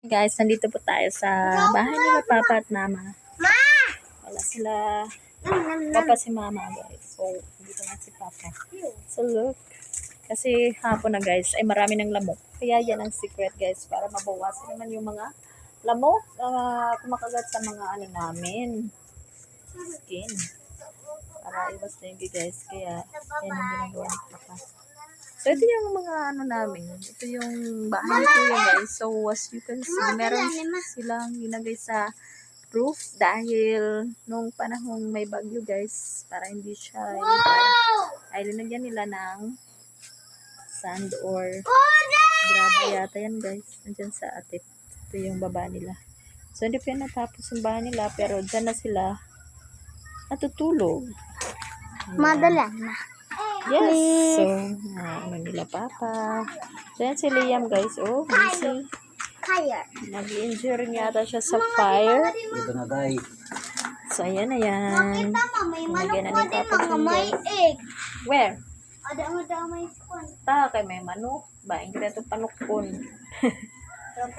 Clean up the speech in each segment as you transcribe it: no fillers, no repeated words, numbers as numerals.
Guys, nandito po tayo sa bahay nila Papa at Mama. Wala sila. Papa si Mama, guys. So, dito na si Papa. So, look. Kasi hapon na, guys, ay marami ng lamok. Kaya yan ang secret, guys, para mabawasan naman yung mga lamok kumakagat sa mga ano namin. Skin. Para iwas na yung guys. Kaya, yan ang ginagawa ng Papa. So, ito yung mga ano namin. Ito yung bahay ni Kuya, guys. So, as you can see, meron silang ginagay sa roof dahil nung panahong may bagyo, guys, para hindi siya ay linagyan nila ng sand or graba yata yan, guys. Nandyan sa atip. Ito yung baba nila. So, hindi pa yan natapos yung bahay nila, pero dyan na sila natutulog. Madala na. Yes. So, ano nila Papa. So, yan si Liam, guys. Oh, busy. Fire. Nag-injure yata siya sa fire. Ito na tayo. So, ayan na yan. Kita mo, may manok Nilagyan na pa ni din Papa mga dyan, may guys. egg. Where? Ada may squan. Ta, kay may manok. Baing kita ito panukpon.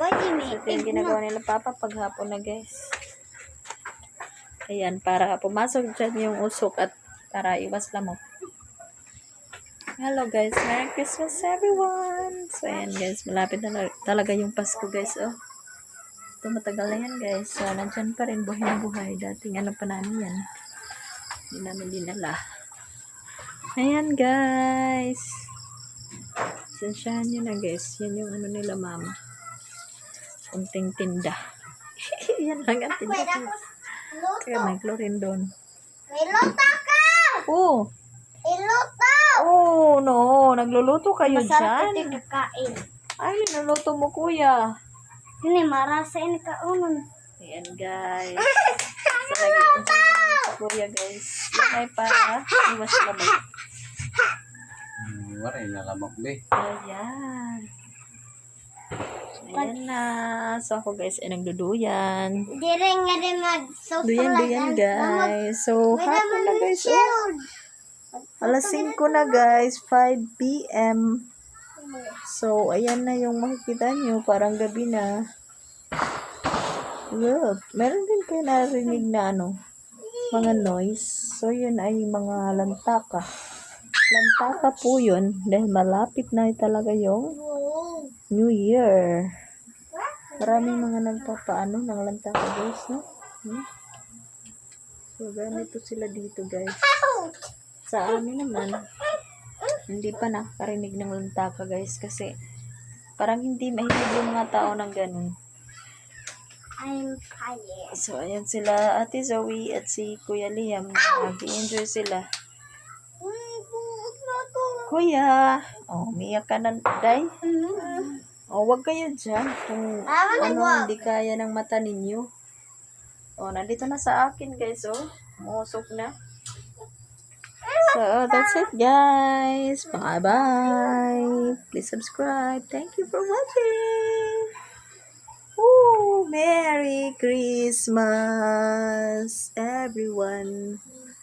Pwede may So, ito yung ginagawa nila Papa paghapon na, guys. Ayan, para pumasok dyan yung usok at para iwas lamok. Hello guys, Merry Christmas everyone! So ayan guys, malapit na talaga yung Pasko guys, oh. Ito matagal na yan guys, so nandyan pa rin, buhay na buhay. Dating ano pa namin yan. Hindi namin dinala. Ayan guys. Sensyahan nyo na guys, yan yung ano nila Mama. Kunting tinda. Yan lang ang tinda guys. Kaya may chlorine doon. May luto ka! Oh! Iluto! Oh no, nagluluto kayo Masarap dyan? ito kakain. Ay, niluluto mo kuya. Hindi, marasa ini kaunon. Ayan guys. So, nag-enjoy sa kuya guys. Yan ay para iwas lamok. Waray na lamok be. Ayan. Ayan na. So ako guys ay nagduduyan. Di rin nga rin Duyan guys. So hapon na guys. Oh. Alas 5 na guys. 5 p.m. So ayan na yung makikita nyo. Parang gabi na. Look. Meron din kayo narinig na ano. Mga noise. So yun ay mga lantaka. Lantaka po yun. Dahil malapit na talaga yung New Year. Maraming mga nagpapaano ng lantaka guys, no? So, ganito sila dito guys. Sa amin naman, hindi pa nakakarinig ng lantaka guys kasi parang hindi mahilig yung mga tao ng ganun. I'm tired. So, ayan sila Ate Zoe at si Kuya Liam. Nag-enjoy sila. Kuya! Oh, umiyak ka na, Day? Oh, wag kayo dyan. Kung hindi kaya ng mata ninyo. Oh, nandito na sa akin, guys, oh. Musok na. So, that's it, guys. Bye-bye. Please subscribe. Thank you for watching. Woo! Merry Christmas, everyone.